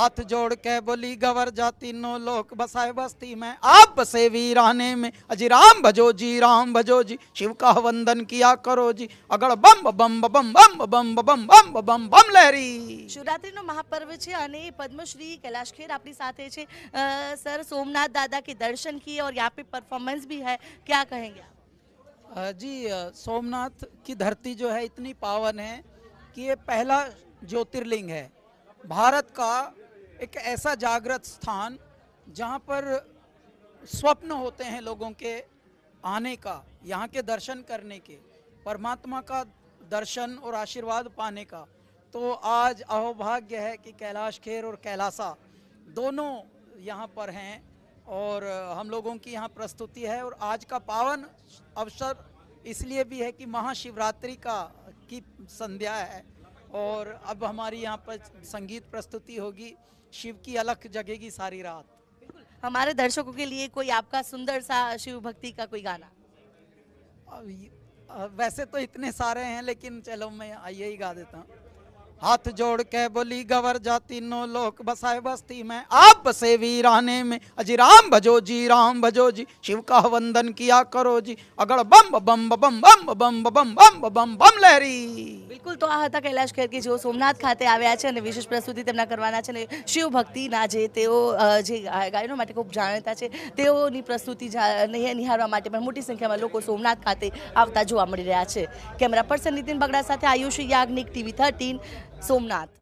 हाथ जोड़ के बोली गवर जाति नो लोक बसाए बस्ती में, आप बसे वीराने में, अजी राम भजो जी, राम भजो जी, शिव का वंदन किया करो जी, अगड़ बम बम बम बम बम बम बम बम बम लहरी। શિવરાત્રીનો મહાપર્વ છે અને પદ્મશ્રી कैलाश खेर આપણી સાથે છે। सर सोमनाथ दादा के दर्शन किए और यहाँ पे परफॉर्मेंस भी है, क्या कहेंगे आप? जी सोमनाथ की धरती जो है इतनी पावन है कि ये पहला ज्योतिर्लिंग है भारत का, एक ऐसा जागृत स्थान जहाँ पर स्वप्न होते हैं लोगों के आने का, यहाँ के दर्शन करने के, परमात्मा का दर्शन और आशीर्वाद पाने का। तो आज अहोभाग्य है कि कैलाश खेर और कैलासा दोनों यहाँ पर हैं और हम लोगों की यहाँ प्रस्तुति है। और आज का पावन अवसर इसलिए भी है कि महाशिवरात्रि की संध्या है और अब हमारी यहाँ पर संगीत प्रस्तुति होगी, शिव की अलख जगेगी सारी रात। हमारे दर्शकों के लिए कोई आपका सुंदर सा शिव भक्ति का कोई गाना? वैसे तो इतने सारे हैं लेकिन चलो मैं यही गा देता हूँ। हाथ जोड़ के बोली गवर जाति नो लोक बसाए बस्ती में, आप बसे वीराने में, अजी राम भजो जी, राम भजो जी, शिव का वंदन किया करो जी, अगड़ बम बम बम बम बम बम बम बम बम लहरी। બિલકુલ, તો આ હતા કૈલાશ ખેર કે જેઓ સોમનાથ ખાતે આવ્યા છે અને વિશેષ પ્રસ્તુતિ તેમના કરવાના છે અને શિવ ભક્તિના જે તેઓ જે ગાયનો માટે ખૂબ જાણીતા છે તેઓની પ્રસ્તુતિ નિહાળવા માટે પણ મોટી સંખ્યામાં લોકો સોમનાથ ખાતે આવતા જોવા મળી રહ્યા છે। કેમેરા પર્સન નીતિન બગડા સાથે આયુષી યાજ્ઞિક, TV 13 સોમનાથ।